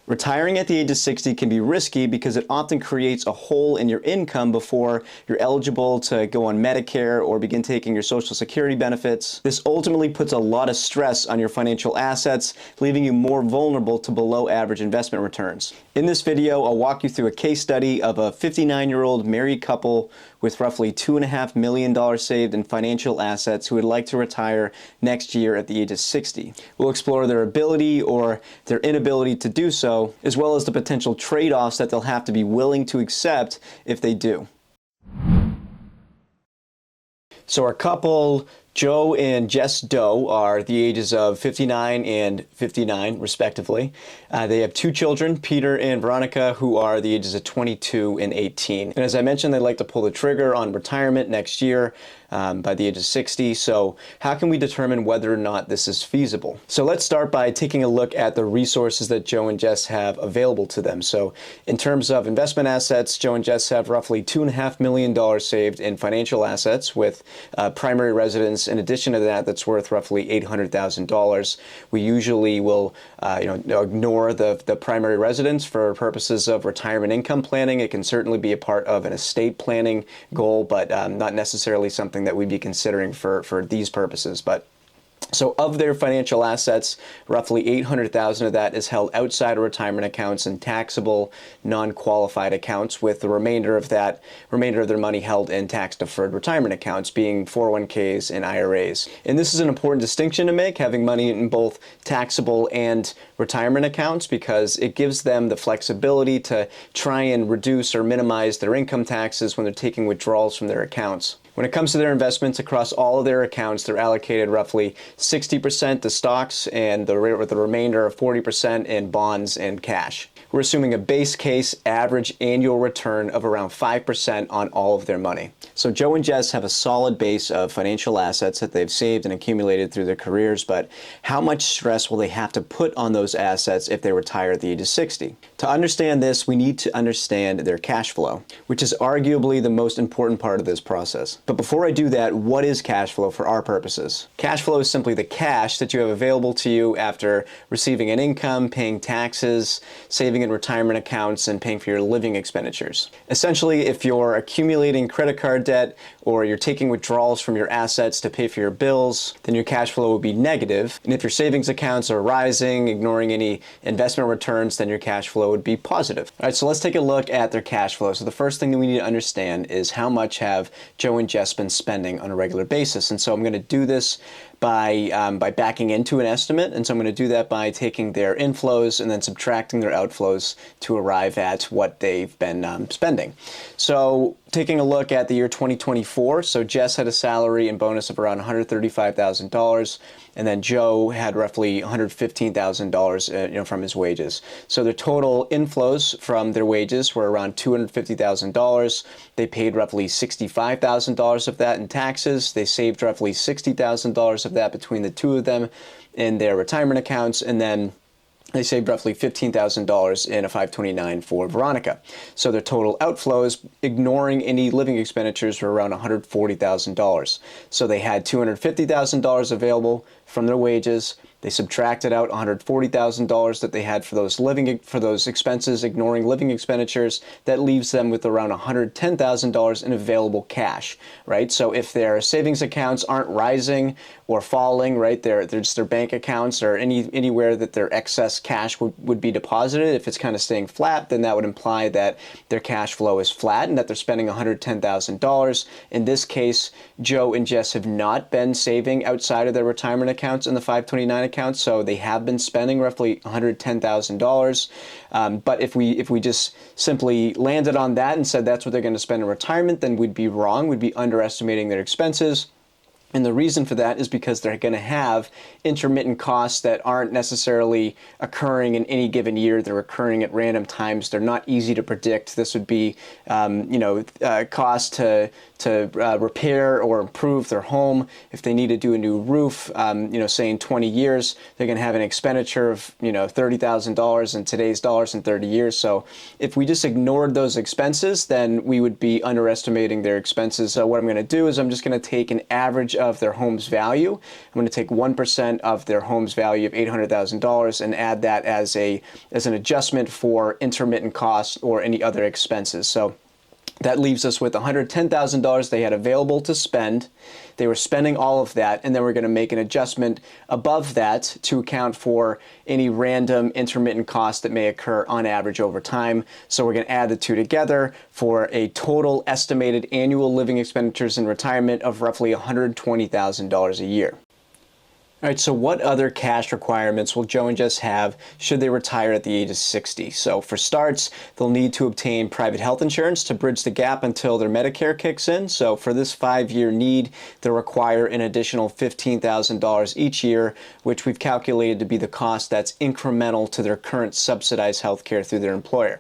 Retiring at the age of 60 can be risky because it often creates a hole in your income before you're eligible to go on Medicare or begin taking your Social Security benefits. This ultimately puts a lot of stress on your financial assets, leaving you more vulnerable to below average investment returns. In this video, I'll walk you through a case study of a 59-year-old married couple with roughly $2.5 million saved in financial assets who would like to retire next year at the age of 60. We'll explore their ability or their inability to do so, as well as the potential trade-offs that they'll have to be willing to accept if they do. So our couple, Joe and Jess Doe, are the ages of 59 and 59, respectively. They have two children, Peter and Veronica, who are the ages of 22 and 18. And as I mentioned, they'd like to pull the trigger on retirement next year by the age of 60. So how can we determine whether or not this is feasible? So let's start by taking a look at the resources that Joe and Jess have available to them. So in terms of investment assets, Joe and Jess have roughly $2.5 million saved in financial assets with primary residence. In addition to that, that's worth roughly $800,000. We usually will ignore the primary residence for purposes of retirement income planning. It can certainly be a part of an estate planning goal, but not necessarily something that we'd be considering for these purposes. So of their financial assets, roughly $800,000 of that is held outside of retirement accounts and taxable non-qualified accounts, with the remainder of their money held in tax-deferred retirement accounts, being 401ks and IRAs. And this is an important distinction to make, having money in both taxable and retirement accounts, because it gives them the flexibility to try and reduce or minimize their income taxes when they're taking withdrawals from their accounts. When it comes to their investments across all of their accounts, they're allocated roughly 60% to stocks and the remainder of 40% in bonds and cash. We're assuming a base case average annual return of around 5% on all of their money. So Joe and Jess have a solid base of financial assets that they've saved and accumulated through their careers, but how much stress will they have to put on those assets if they retire at the age of 60? To understand this, we need to understand their cash flow, which is arguably the most important part of this process. But before I do that, what is cash flow for our purposes? Cash flow is simply the cash that you have available to you after receiving an income, paying taxes, saving in retirement accounts, and paying for your living expenditures. Essentially, if you're accumulating credit card debt or you're taking withdrawals from your assets to pay for your bills, then your cash flow will be negative. And if your savings accounts are rising, ignoring any investment returns, then your cash flow would be positive. All right, so let's take a look at their cash flow. So the first thing that we need to understand is how much have Joe and Jess been spending on a regular basis. And so I'm going to do this by backing into an estimate. And so I'm going to do that by taking their inflows and then subtracting their outflows to arrive at what they've been spending. So taking a look at the year 2024, so Jess had a salary and bonus of around $135,000, and then Joe had roughly $115,000 from his wages. So the total inflows from their wages were around $250,000. They paid roughly $65,000 of that in taxes. They saved roughly $60,000 of that between the two of them in their retirement accounts, and then they saved roughly $15,000 in a 529 for Veronica. So their total outflows, ignoring any living expenditures, were around $140,000. So they had $250,000 available from their wages. They subtracted out $140,000 that they had for those expenses, ignoring living expenditures. That leaves them with around $110,000 in available cash, right? So if their savings accounts aren't rising or falling, right, they're just their bank accounts or anywhere that their excess cash would be deposited, if it's kind of staying flat, then that would imply that their cash flow is flat and that they're spending $110,000. In this case, Joe and Jess have not been saving outside of their retirement accounts in the 529 accounts, so they have been spending roughly $110,000. But if we just simply landed on that and said that's what they're going to spend in retirement, then we'd be wrong. We'd be underestimating their expenses. And the reason for that is because they're going to have intermittent costs that aren't necessarily occurring in any given year. They're occurring at random times. They're not easy to predict. This would be, cost to repair or improve their home. If they need to do a new roof, say in 20 years, they're going to have an expenditure of, $30,000 in today's dollars in 30 years. So if we just ignored those expenses, then we would be underestimating their expenses. So what I'm going to do is I'm just going to take an average of their home's value. I'm going to take 1% of their home's value of $800,000 and add that as an adjustment for intermittent costs or any other expenses. So that leaves us with $110,000 they had available to spend. They were spending all of that, and then we're going to make an adjustment above that to account for any random intermittent costs that may occur on average over time. So we're going to add the two together for a total estimated annual living expenditures in retirement of roughly $120,000 a year. All right, so what other cash requirements will Joe and Jess have should they retire at the age of 60? So for starts, they'll need to obtain private health insurance to bridge the gap until their Medicare kicks in. So for this 5-year need, they'll require an additional $15,000 each year, which we've calculated to be the cost that's incremental to their current subsidized health care through their employer.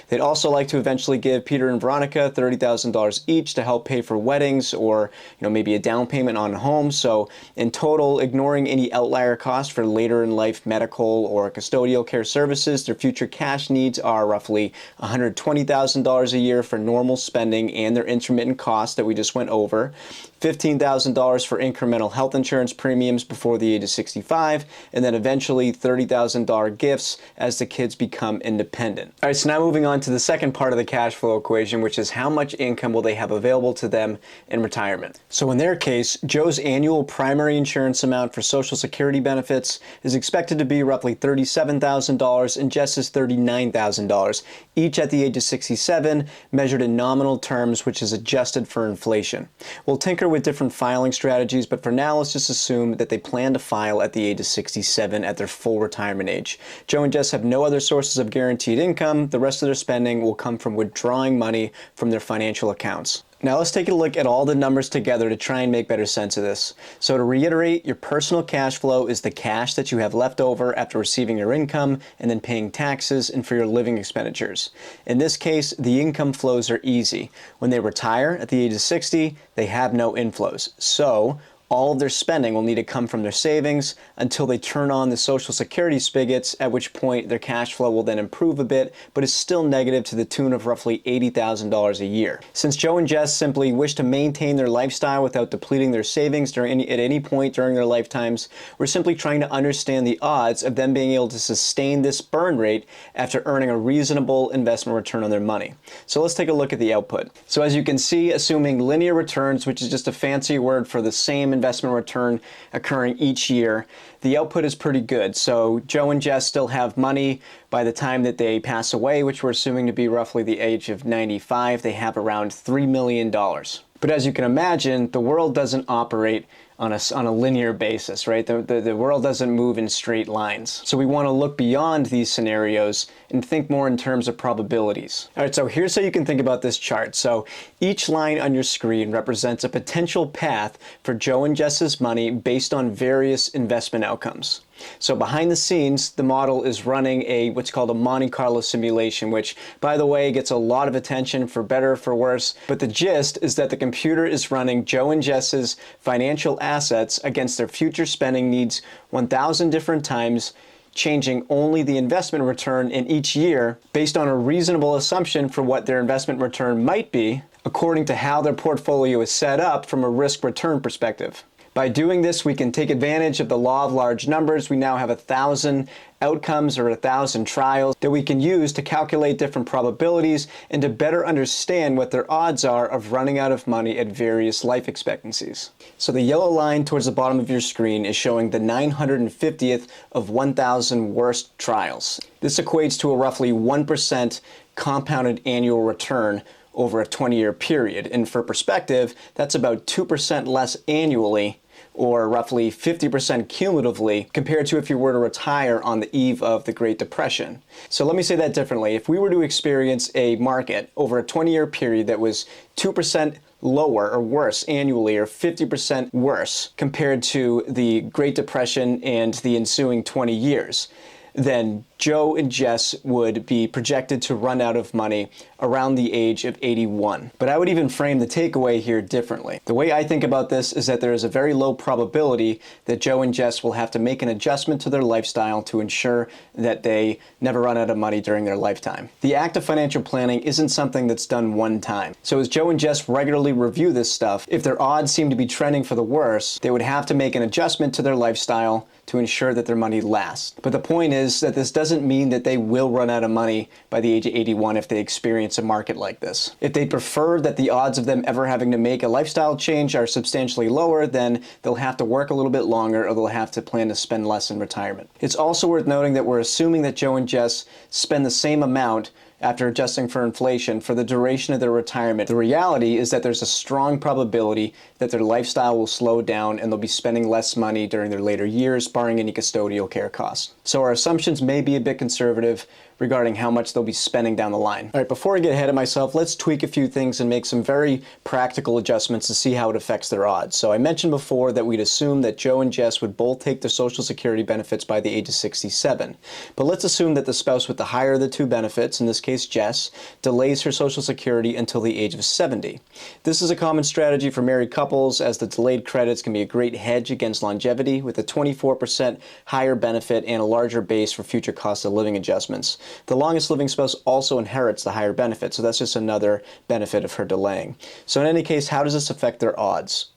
They'd also like to eventually give Peter and Veronica $30,000 each to help pay for weddings or maybe a down payment on a home. So in total, ignoring any outlier costs for later in life medical or custodial care services, their future cash needs are roughly $120,000 a year for normal spending and their intermittent costs that we just went over, $15,000 for incremental health insurance premiums before the age of 65, and then eventually $30,000 gifts as the kids become independent. All right, so now moving on to the second part of the cash flow equation, which is how much income will they have available to them in retirement. So in their case, Joe's annual primary insurance amount for Social Security benefits is expected to be roughly $37,000 and Jess's $39,000, each at the age of 67, measured in nominal terms, which is adjusted for inflation. We'll tinker with different filing strategies, but for now, let's just assume that they plan to file at the age of 67 at their full retirement age. Joe and Jess have no other sources of guaranteed income. The rest of their spending will come from withdrawing money from their financial accounts. Now let's take a look at all the numbers together to try and make better sense of this. So to reiterate, your personal cash flow is the cash that you have left over after receiving your income and then paying taxes and for your living expenditures. In this case, the income flows are easy. When they retire at the age of 60, they have no inflows. So all of their spending will need to come from their savings until they turn on the Social Security spigots, at which point their cash flow will then improve a bit, but is still negative to the tune of roughly $80,000 a year. Since Joe and Jess simply wish to maintain their lifestyle without depleting their savings at any point during their lifetimes, we're simply trying to understand the odds of them being able to sustain this burn rate after earning a reasonable investment return on their money. So let's take a look at the output. So as you can see, assuming linear returns, which is just a fancy word for the same investment return occurring each year, the output is pretty good. So Joe and Jess still have money by the time that they pass away, which we're assuming to be roughly the age of 95. They have around $3 million. But as you can imagine, the world doesn't operate on a linear basis, right? The world doesn't move in straight lines. So we want to look beyond these scenarios and think more in terms of probabilities. All right, so here's how you can think about this chart. So each line on your screen represents a potential path for Joe and Jess's money based on various investment outcomes. So behind the scenes, the model is running what's called a Monte Carlo simulation, which, by the way, gets a lot of attention for better or for worse. But the gist is that the computer is running Joe and Jess's financial assets against their future spending needs 1,000 different times, changing only the investment return in each year based on a reasonable assumption for what their investment return might be, according to how their portfolio is set up from a risk-return perspective. By doing this, we can take advantage of the law of large numbers. We now have 1,000 outcomes or 1,000 trials that we can use to calculate different probabilities and to better understand what their odds are of running out of money at various life expectancies. So the yellow line towards the bottom of your screen is showing the 950th of 1,000 worst trials. This equates to a roughly 1% compounded annual return over a 20-year period. And for perspective, that's about 2% less annually, or roughly 50% cumulatively, compared to if you were to retire on the eve of the Great Depression. So let me say that differently. If we were to experience a market over a 20-year period that was 2% lower or worse annually, or 50% worse compared to the Great Depression and the ensuing 20 years, then Joe and Jess would be projected to run out of money around the age of 81. But I would even frame the takeaway here differently. The way I think about this is that there is a very low probability that Joe and Jess will have to make an adjustment to their lifestyle to ensure that they never run out of money during their lifetime. The act of financial planning isn't something that's done one time. So as Joe and Jess regularly review this stuff, if their odds seem to be trending for the worse, they would have to make an adjustment to their lifestyle to ensure that their money lasts. But the point is that this doesn't mean that they will run out of money by the age of 81 if they experience a market like this. If they prefer that the odds of them ever having to make a lifestyle change are substantially lower, then they'll have to work a little bit longer or they'll have to plan to spend less in retirement. It's also worth noting that we're assuming that Joe and Jess spend the same amount after adjusting for inflation for the duration of their retirement. The reality is that there's a strong probability that their lifestyle will slow down and they'll be spending less money during their later years, barring any custodial care costs. So our assumptions may be a bit conservative regarding how much they'll be spending down the line. All right, before I get ahead of myself, let's tweak a few things and make some very practical adjustments to see how it affects their odds. So I mentioned before that we'd assume that Joe and Jess would both take their Social Security benefits by the age of 67. But let's assume that the spouse with the higher of the two benefits, in this case Jess, delays her Social Security until the age of 70. This is a common strategy for married couples, as the delayed credits can be a great hedge against longevity with a 24% higher benefit and a larger base for future cost of living adjustments. The longest living spouse also inherits the higher benefit, so that's just another benefit of her delaying. So in any case, how does this affect their odds?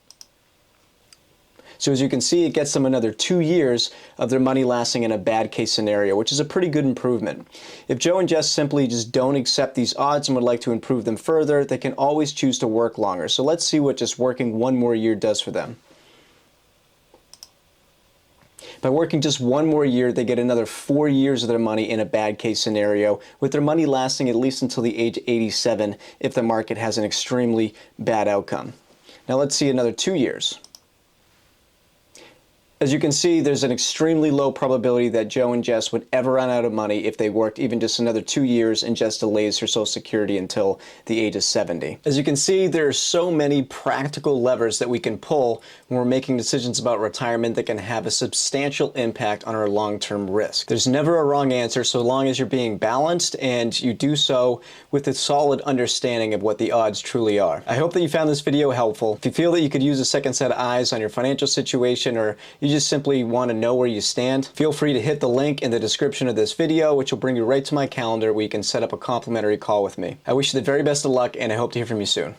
So as you can see, it gets them another 2 years of their money lasting in a bad case scenario, which is a pretty good improvement. If Joe and Jess simply just don't accept these odds and would like to improve them further, they can always choose to work longer. So let's see what just working one more year does for them. By working just one more year, they get another 4 years of their money in a bad case scenario, with their money lasting at least until the age of 87 if the market has an extremely bad outcome. Now let's see another 2 years. As you can see, there's an extremely low probability that Joe and Jess would ever run out of money if they worked even just another 2 years and Jess delays her Social Security until the age of 70. As you can see, there are so many practical levers that we can pull when we're making decisions about retirement that can have a substantial impact on our long-term risk. There's never a wrong answer so long as you're being balanced and you do so with a solid understanding of what the odds truly are. I hope that you found this video helpful. If you feel that you could use a second set of eyes on your financial situation, or you just simply want to know where you stand, feel free to hit the link in the description of this video, which will bring you right to my calendar where you can set up a complimentary call with me. I wish you the very best of luck, and I hope to hear from you soon.